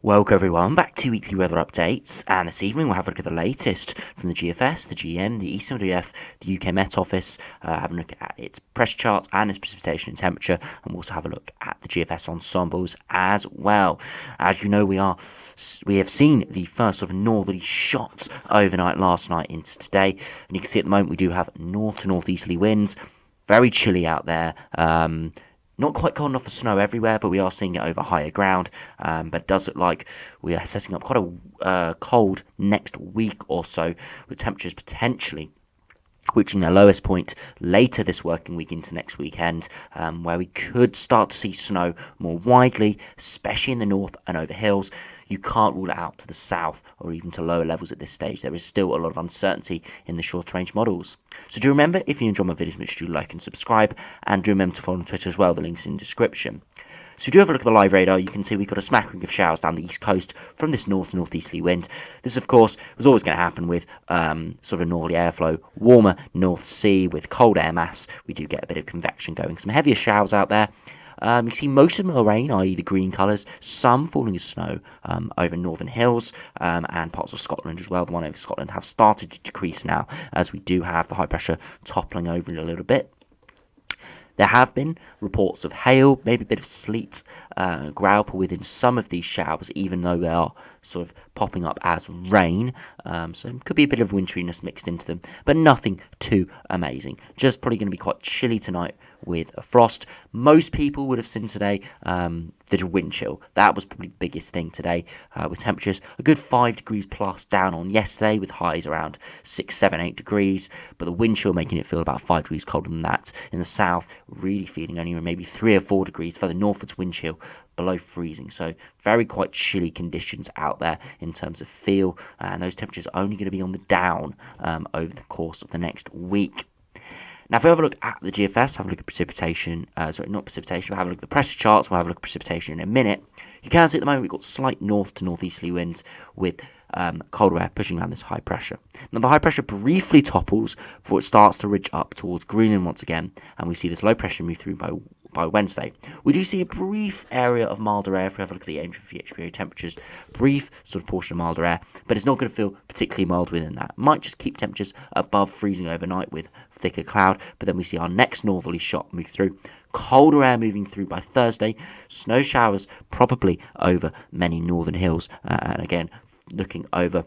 Welcome everyone back to weekly weather updates, and this evening we'll have a look at the latest from the GFS, the GM, the ECMWF, the UK Met Office, having a look at its pressure charts and its precipitation and temperature, and we'll also have a look at the GFS Ensembles as well. As you know, we have seen the first sort of northerly shot overnight last night into today, and you can see at the moment we do have north to northeasterly winds, very chilly out there. Not quite cold enough for snow everywhere, but we are seeing it over higher ground. But it does look like we are setting up quite a cold next week or so, with temperatures potentially reaching their lowest point later this working week into next weekend, where we could start to see snow more widely, especially in the north and over hills. You can't rule it out to the south or even to lower levels at this stage. There is still a lot of uncertainty in the short range models. So do remember, if you enjoy my videos, make sure you like and subscribe, and do remember to follow on Twitter as well. The link's in the description. So if you do have a look at the live radar, you can see we've got a smattering of showers down the east coast from this north-northeasterly wind. This, of course, was always going to happen with sort of a northerly airflow, warmer North Sea with cold air mass. We do get a bit of convection going, some heavier showers out there. You can see most of them are rain, i.e. the green colours, some falling as snow over northern hills and parts of Scotland as well. The one over Scotland have started to decrease now, as we do have the high pressure toppling over it a little bit. There have been reports of hail, maybe a bit of sleet, growlpool within some of these showers, even though they are sort of popping up as rain. So it could be a bit of winteriness mixed into them, but nothing too amazing. Just probably going to be quite chilly tonight with a frost. Most people would have seen today the wind chill. That was probably the biggest thing today, with temperatures a good 5 degrees plus down on yesterday, with highs around 6, 7, 8 degrees, but the wind chill making it feel about 5 degrees colder than that. In the south, really feeling only maybe 3 or 4 degrees. Further northwards, wind chill below freezing, so very quite chilly conditions out there in terms of feel, and those temperatures are only going to be on the down over the course of the next week. Now, if we have a look at the GFS, have a look at precipitation, not precipitation, but have a look at the pressure charts, we'll have a look at precipitation in a minute. You can see at the moment we've got slight north to northeasterly winds with colder air pushing around this high pressure. Now, the high pressure briefly topples before it starts to ridge up towards Greenland once again, and we see this low pressure move through by Wednesday. We do see a brief area of milder air if we have a look at the aim for HPA temperatures, brief sort of portion of milder air, but it's not going to feel particularly mild within that. Might just keep temperatures above freezing overnight with thicker cloud, but then we see our next northerly shot move through. Colder air moving through by Thursday, snow showers probably over many northern hills, and again looking over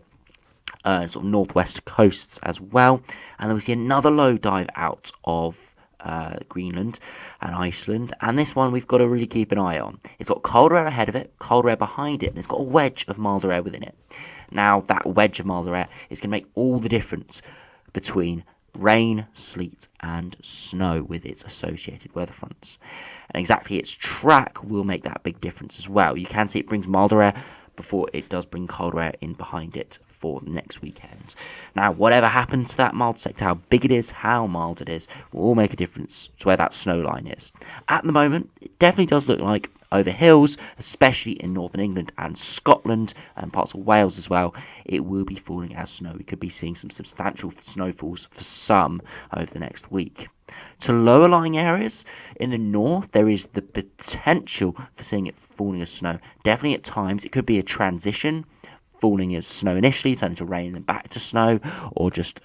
sort of northwest coasts as well. And then we see another low dive out of Greenland and Iceland, and this one we've got to really keep an eye on. It's got colder air ahead of it, colder air behind it, and it's got a wedge of milder air within it. Now, that wedge of milder air is going to make all the difference between rain, sleet and snow with its associated weather fronts, and exactly its track will make that big difference as well. You can see it brings milder air before it does bring colder air in behind it for next weekend. Now, whatever happens to that mild sector, how big it is, how mild it is, will all make a difference to where that snow line is. At the moment, it definitely does look like over hills, especially in northern England and Scotland and parts of Wales as well, it will be falling as snow. We could be seeing some substantial snowfalls for some over the next week. To lower lying areas in the north, there is the potential for seeing it falling as snow. Definitely at times it could be a transition, falling as snow initially, turning to rain and then back to snow, or just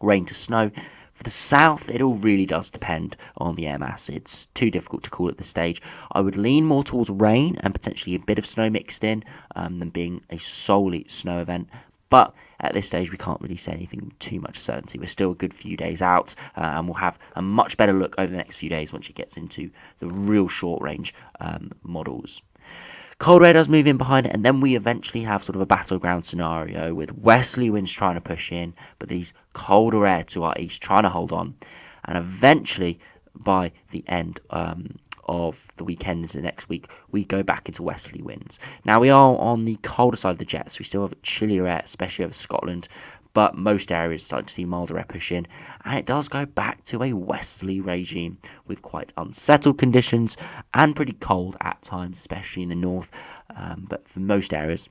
rain to snow. For the south, it all really does depend on the air mass. It's too difficult to call at this stage. I would lean more towards rain and potentially a bit of snow mixed in than being a solely snow event. But at this stage, we can't really say anything too much certainty. We're still a good few days out, and we'll have a much better look over the next few days once it gets into the real short-range models. Cold air does move in behind it, and then we eventually have sort of a battleground scenario with westerly winds trying to push in, but these colder air to our east trying to hold on. And eventually, by the end of the weekend into next week, we go back into westerly winds. Now, we are on the colder side of the jets. We still have chillier air, especially over Scotland, but most areas start to see milder air push in, and it does go back to a westerly regime with quite unsettled conditions and pretty cold at times, especially in the north, but for most areas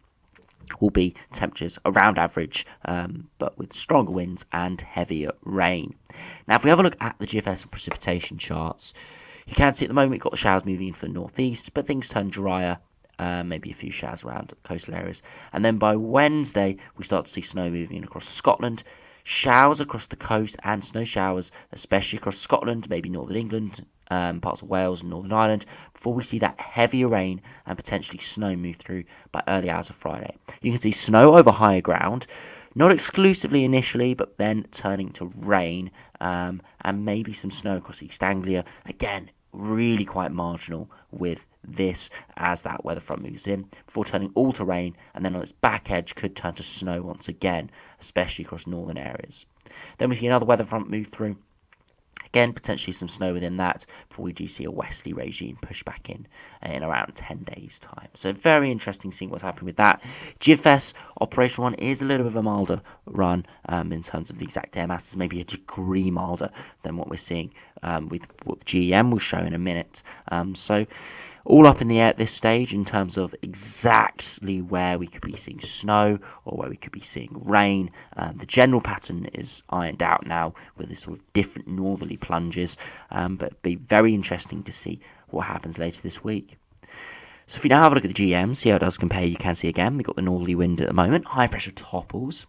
will be temperatures around average, but with stronger winds and heavier rain. Now, if we have a look at the GFS and precipitation charts, you can see at the moment we've got the showers moving in from the northeast, but things turn drier maybe a few showers around coastal areas. And then by Wednesday, we start to see snow moving across Scotland. Showers across the coast and snow showers, especially across Scotland, maybe northern England, parts of Wales and Northern Ireland, before we see that heavier rain and potentially snow move through by early hours of Friday. You can see snow over higher ground, not exclusively initially, but then turning to rain, and maybe some snow across East Anglia. Again, really quite marginal with this as that weather front moves in, before turning all to rain, and then on its back edge could turn to snow once again, especially across northern areas. Then we see another weather front move through. Again, potentially some snow within that before we do see a westerly regime push back in around 10 days' time. So very interesting seeing what's happening with that. GFS Operational Run is a little bit of a milder run in terms of the exact air masses, maybe a degree milder than what we're seeing with what the GEM will show in a minute. So all up in the air at this stage in terms of exactly where we could be seeing snow or where we could be seeing rain. The general pattern is ironed out now with this sort of different northerly plunges, but it'd be very interesting to see what happens later this week. So if we now have a look at the GM, see how it does compare, you can see again, we've got the northerly wind at the moment, high pressure topples,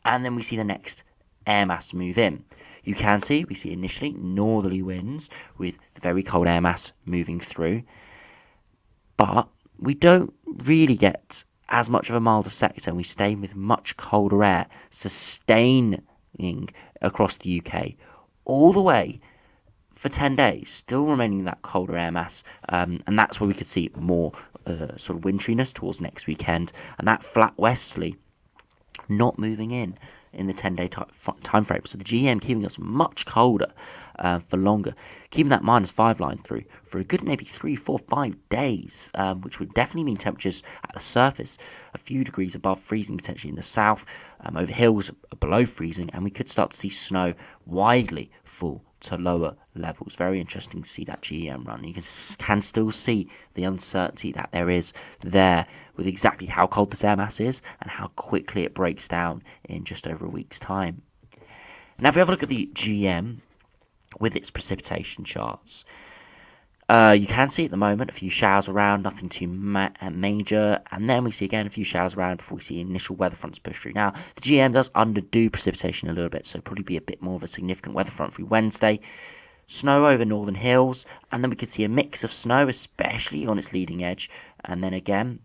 and then we see the next air mass move in. You can see, we see initially northerly winds with the very cold air mass moving through, but we don't really get as much of a milder sector, and we stay with much colder air, sustaining across the UK all the way for 10 days, still remaining that colder air mass, and that's where we could see more sort of wintriness towards next weekend, and that flat westerly not moving in the 10-day time frame. So the GM keeping us much colder for longer, keeping that -5 line through for a good maybe 3, 4, 5 days, which would definitely mean temperatures at the surface a few degrees above freezing, potentially in the south, over hills below freezing, and we could start to see snow widely fall to lower levels. Very interesting to see that GEM run. You can still see the uncertainty that there is there with exactly how cold this air mass is and how quickly it breaks down in just over a week's time. Now if we have a look at the GEM with its precipitation charts, you can see at the moment a few showers around, nothing too major, and then we see again a few showers around before we see initial weather fronts push through. Now, the GM does underdo precipitation a little bit, so probably be a bit more of a significant weather front through Wednesday. Snow over northern hills, and then we could see a mix of snow, especially on its leading edge, and then again,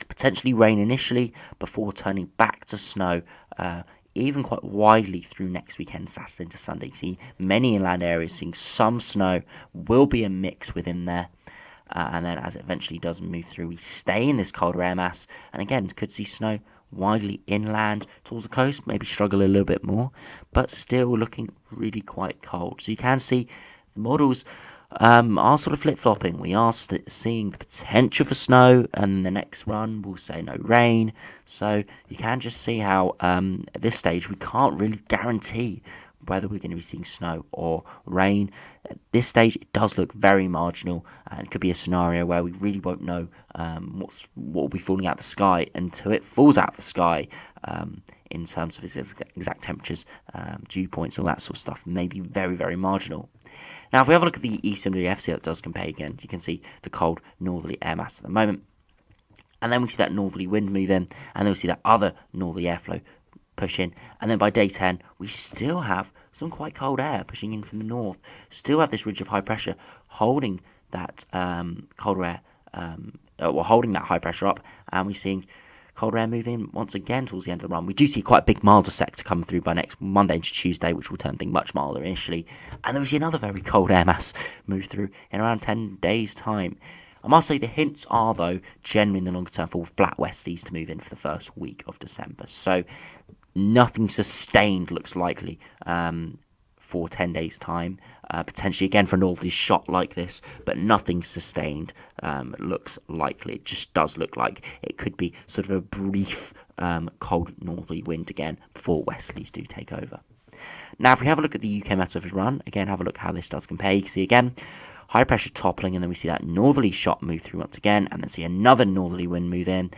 potentially rain initially before turning back to snow, even quite widely through next weekend, Saturday into Sunday. You see many inland areas seeing some snow, will be a mix within there, and then as it eventually does move through, we stay in this colder air mass, and again, could see snow widely inland towards the coast, maybe struggle a little bit more, but still looking really quite cold. So you can see the models are sort of flip-flopping. We are seeing the potential for snow, and the next run will say no rain. So you can just see how at this stage we can't really guarantee whether we're going to be seeing snow or rain. At this stage it does look very marginal, and it could be a scenario where we really won't know what will be falling out of the sky until it falls out of the sky, in terms of its exact temperatures, dew points, all that sort of stuff. Maybe very, very marginal. Now, if we have a look at the ECMWF, see how it does compare again, you can see the cold northerly air mass at the moment. And then we see that northerly wind move in, and then we see that other northerly airflow push in. And then by day 10, we still have some quite cold air pushing in from the north. Still have this ridge of high pressure holding that colder air, holding that high pressure up, and we're seeing colder air move in once again towards the end of the run. We do see quite a big milder sector come through by next Monday into Tuesday, which will turn things much milder initially. And then we see another very cold air mass move through in around 10 days' time. I must say the hints are, though, generally in the longer term for flat westies to move in for the first week of December. So nothing sustained looks likely for 10 days' time. Potentially again for a northerly shot like this, but nothing sustained looks likely. It just does look like it could be sort of a brief cold northerly wind again before westerlies do take over. Now, if we have a look at the UKMO Operational Run, again, have a look how this does compare. You can see again high pressure toppling, and then we see that northerly shot move through once again, and then see another northerly wind move in.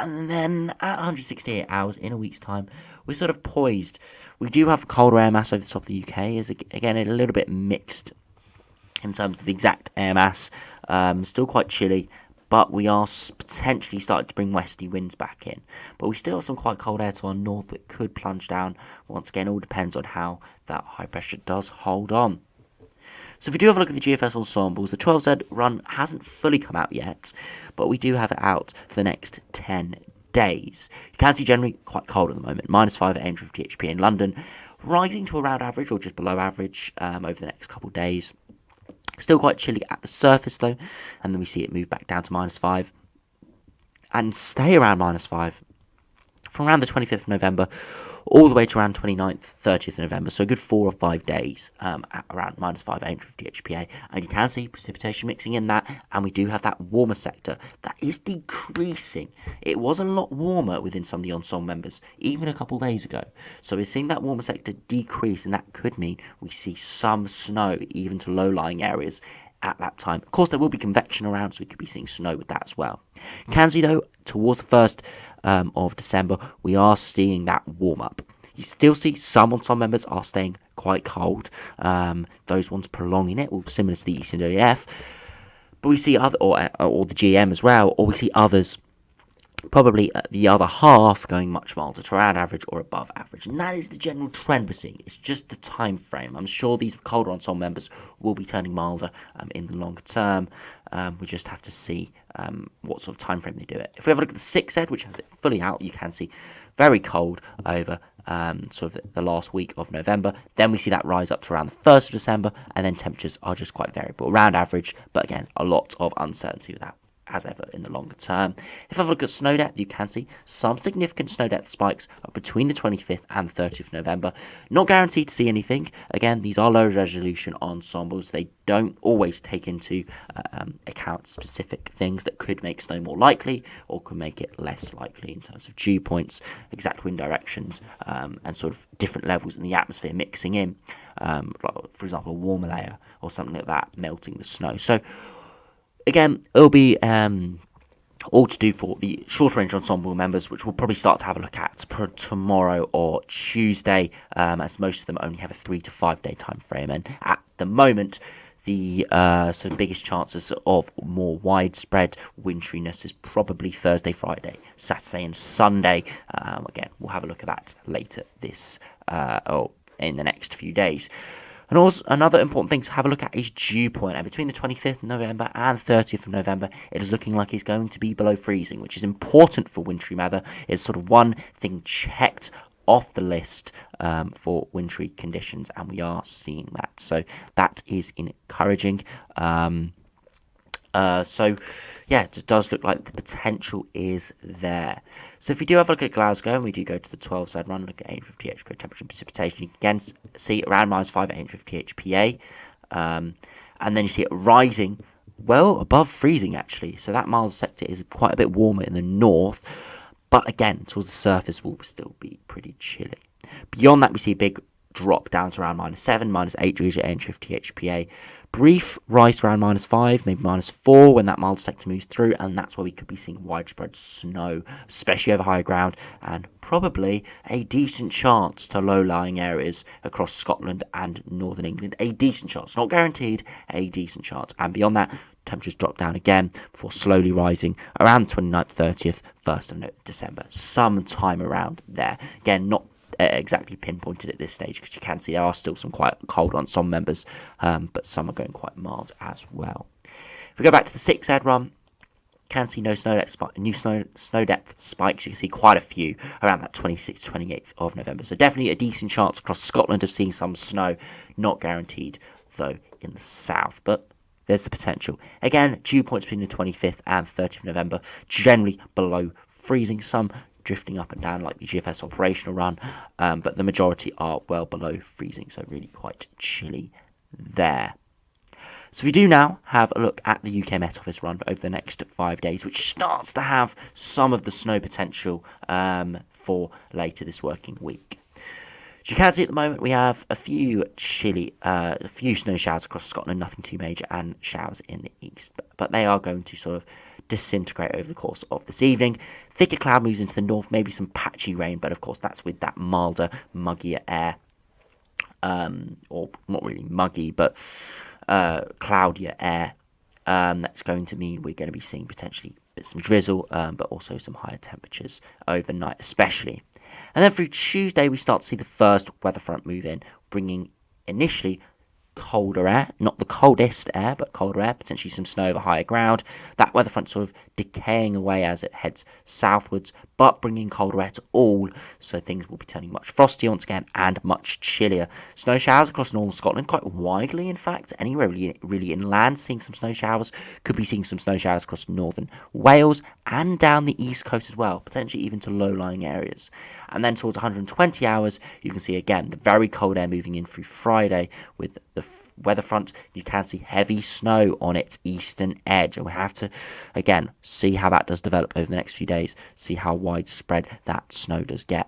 And then at 168 hours in a week's time, we're sort of poised. We do have a colder air mass over the top of the UK. Is again a little bit mixed in terms of the exact air mass. Still quite chilly, but we are potentially starting to bring westerly winds back in. But we still have some quite cold air to our north that could plunge down. Once again, all depends on how that high pressure does hold on. So if we do have a look at the GFS Ensembles, the 12Z run hasn't fully come out yet, but we do have it out for the next 10 days. You can see generally quite cold at the moment, -5 at 850 HP in London, rising to around average or just below average over the next couple of days. Still quite chilly at the surface though, and then we see it move back down to -5 and stay around -5 from around the 25th of November all the way to around 29th, 30th of November, so a good 4 or 5 days at around -5, 850 HPA, and you can see precipitation mixing in that, and we do have that warmer sector that is decreasing. It was a lot warmer within some of the ensemble members even a couple of days ago, so we're seeing that warmer sector decrease, and that could mean we see some snow even to low-lying areas at that time. Of course, there will be convection around, so we could be seeing snow with that as well. You can see, though, towards the 1st of December, we are seeing that warm-up. You still see some ensemble members are staying quite cold. Those ones prolonging it, similar to the ECMWF. But we see other, or the GM as well, or we see others probably at the other half going much milder to around average or above average, and that is the general trend we're seeing. It's just the time frame. I'm sure these colder ensemble members will be turning milder in the longer term. We just have to see what sort of time frame they do it. If we have a look at the 6Z, which has it fully out, you can see very cold over sort of the last week of November. Then we see that rise up to around the 1st of December, and then temperatures are just quite variable, around average, but again, a lot of uncertainty with that, as ever, in the longer term. If I look at snow depth, you can see some significant snow depth spikes between the 25th and the 30th of November. Not guaranteed to see anything. Again, these are low resolution ensembles. They don't always take into account specific things that could make snow more likely or could make it less likely in terms of dew points, exact wind directions, and sort of different levels in the atmosphere mixing in. For example, a warmer layer or something like that melting the snow. So again, it'll be all to do for the shorter range ensemble members, which we'll probably start to have a look at tomorrow or Tuesday, as most of them only have a 3 to 5 day time frame. And at the moment, the sort of biggest chances of more widespread wintriness is probably Thursday, Friday, Saturday, and Sunday. Again, we'll have a look at that later this or in the next few days. And also, another important thing to have a look at is dew point. And between the 25th of November and 30th of November, it is looking like it's going to be below freezing, which is important for wintry weather. It's sort of one thing checked off the list for wintry conditions, and we are seeing that. So that is encouraging. So, yeah, it does look like the potential is there. So if we do have a look at Glasgow, and we do go to the 12Z run, look at 850 HPA temperature and precipitation, you can again see around -5 at 850 HPA. And then you see it rising well above freezing, actually. So that mild sector is quite a bit warmer in the north. But again, towards the surface will still be pretty chilly. Beyond that, we see a big drop down to around -7, -8 degrees at 850 HPA. Brief rise to around -5, maybe -4 when that mild sector moves through, and that's where we could be seeing widespread snow, especially over higher ground, and probably a decent chance to low-lying areas across Scotland and northern England. A decent chance, not guaranteed, a decent chance. And beyond that, temperatures drop down again before slowly rising around the 29th, 30th, 1st of December, sometime around there. Again, not exactly pinpointed at this stage, because you can see there are still some quite cold on some members, but some are going quite mild as well. If we go back to the 6Z run, you can see no snow depth spikes. You can see quite a few around that 26th, 28th of November. So definitely a decent chance across Scotland of seeing some snow. Not guaranteed, though, in the south, but there's the potential. Again, dew points between the 25th and 30th of November, generally below freezing. Some drifting up and down like the GFS Operational Run, but the majority are well below freezing, so really quite chilly there. So we do now have a look at the UK Met Office run over the next 5 days, which starts to have some of the snow potential for later this working week. As you can see at the moment, we have a few snow showers across Scotland, nothing too major, and showers in the east, but they are going to sort of disintegrate over the course of this evening. Thicker cloud moves into the north, maybe some patchy rain, but of course that's with that milder, muggier air, or not really muggy, but cloudier air That's going to mean we're going to be seeing potentially some drizzle, but also some higher temperatures overnight especially. And then through Tuesday, we start to see the first weather front move in, bringing initially colder air, not the coldest air, but colder air, potentially some snow over higher ground. That weather front sort of decaying away as it heads southwards, but bringing colder air to all, so things will be turning much frostier once again and much chillier. Snow showers across northern Scotland, quite widely in fact, anywhere really inland, seeing some snow showers. Could be seeing some snow showers across northern Wales and down the east coast as well, potentially even to low-lying areas. And then towards 120 hours, you can see again the very cold air moving in through Friday with the weather front. You can see heavy snow on its eastern edge, and we have to again see how that does develop over the next few days, see how widespread that snow does get.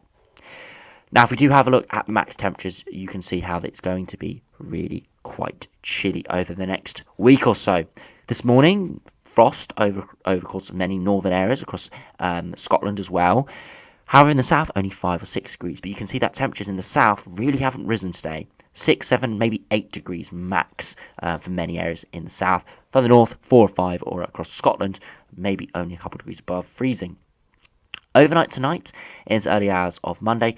Now, if we do have a look at the max temperatures, you can see how it's going to be really quite chilly over the next week or so. This morning, frost over the course of many northern areas across Scotland as well. However, in the south, only 5 or 6 degrees. But you can see that temperatures in the south really haven't risen today. 6, 7, maybe 8 degrees max for many areas in the south. Further north, 4 or 5, or across Scotland, maybe only a couple of degrees above freezing. Overnight tonight, in the early hours of Monday,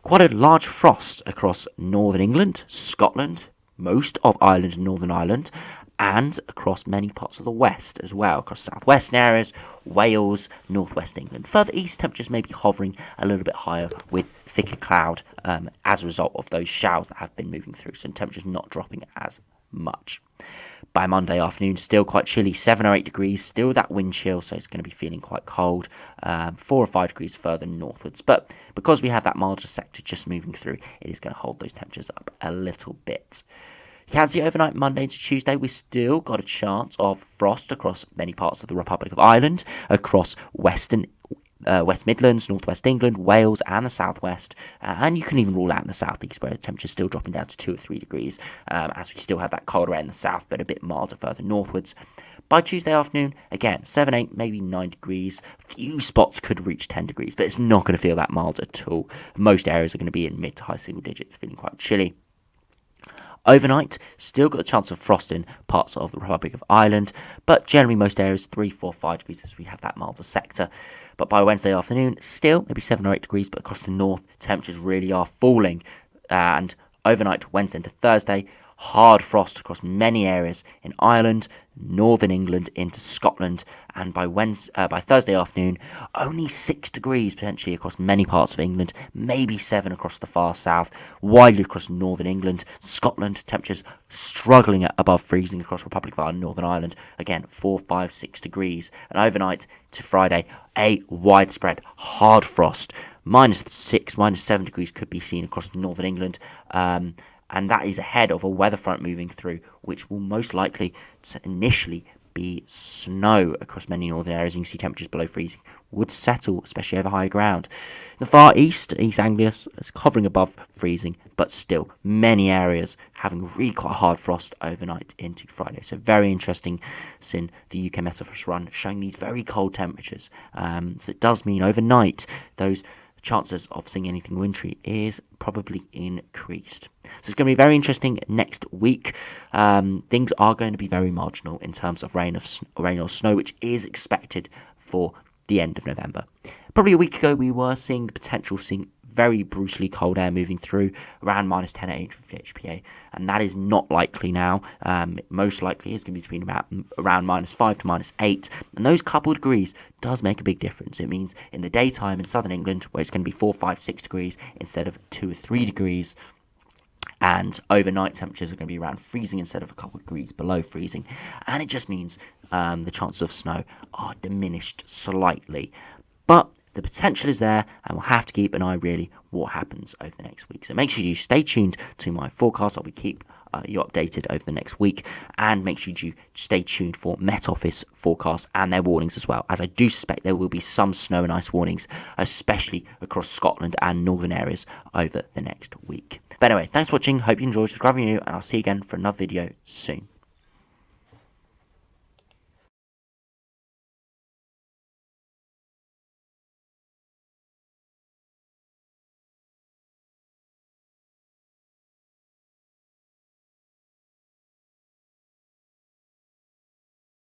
quite a large frost across northern England, Scotland, most of Ireland and Northern Ireland, and across many parts of the west as well, across southwestern areas, Wales, northwest England. Further east, temperatures may be hovering a little bit higher with thicker cloud as a result of those showers that have been moving through, so temperatures not dropping as much. By Monday afternoon, still quite chilly, 7 or 8 degrees, still that wind chill, so it's going to be feeling quite cold, 4 or 5 degrees further northwards. But because we have that milder sector just moving through, it is going to hold those temperatures up a little bit. You can see overnight Monday to Tuesday, we've still got a chance of frost across many parts of the Republic of Ireland, across West Midlands, northwest England, Wales and the southwest, and you can even rule out in the southeast where the temperature's still dropping down to 2 or 3 degrees, as we still have that colder air in the south, but a bit milder further northwards. By Tuesday afternoon, again, 7, 8, maybe 9 degrees. Few spots could reach 10 degrees, but it's not going to feel that mild at all. Most areas are going to be in mid to high single digits, feeling quite chilly. Overnight, still got a chance of frost in parts of the Republic of Ireland, but generally most areas 3, 4, 5 degrees as we have that milder sector. But by Wednesday afternoon, still maybe 7 or 8 degrees, but across the north, temperatures really are falling. And overnight, Wednesday into Thursday, hard frost across many areas in Ireland, northern England into Scotland, and by Thursday afternoon, only 6 degrees potentially across many parts of England, maybe 7 across the far south, widely across northern England, Scotland, temperatures struggling at above freezing across Republic of Ireland, Northern Ireland, again 4, 5, 6 degrees, and overnight to Friday, a widespread hard frost, -6, -7 degrees could be seen across northern England, and that is ahead of a weather front moving through, which will most likely initially be snow across many northern areas. You can see temperatures below freezing would settle, especially over higher ground. In the far east, East Anglia is hovering above freezing, but still many areas having really quite hard frost overnight into Friday. So very interesting seeing the UKMO Operational Run showing these very cold temperatures. So it does mean overnight those chances of seeing anything wintry is probably increased. So it's going to be very interesting next week. Things are going to be very marginal in terms of rain or snow, which is expected for the end of November. Probably a week ago, we were seeing the potential of seeing very brutally cold air moving through around -10 at 850 HPA, and that is not likely now. Most likely is going to be between around -5 to -8, and those couple degrees does make a big difference. It means in the daytime in southern England, where it's going to be 4, 5, 6 degrees instead of 2 or 3 degrees, and overnight temperatures are going to be around freezing instead of a couple of degrees below freezing, and it just means the chances of snow are diminished slightly. But the potential is there, and we'll have to keep an eye really what happens over the next week. So make sure you stay tuned to my forecast. I'll be keep you updated over the next week, and make sure you stay tuned for Met Office forecasts and their warnings as well, as I do suspect there will be some snow and ice warnings, especially across Scotland and northern areas over the next week. But anyway, thanks for watching. Hope you enjoyed. Subscribe if you're new, and I'll see you again for another video soon.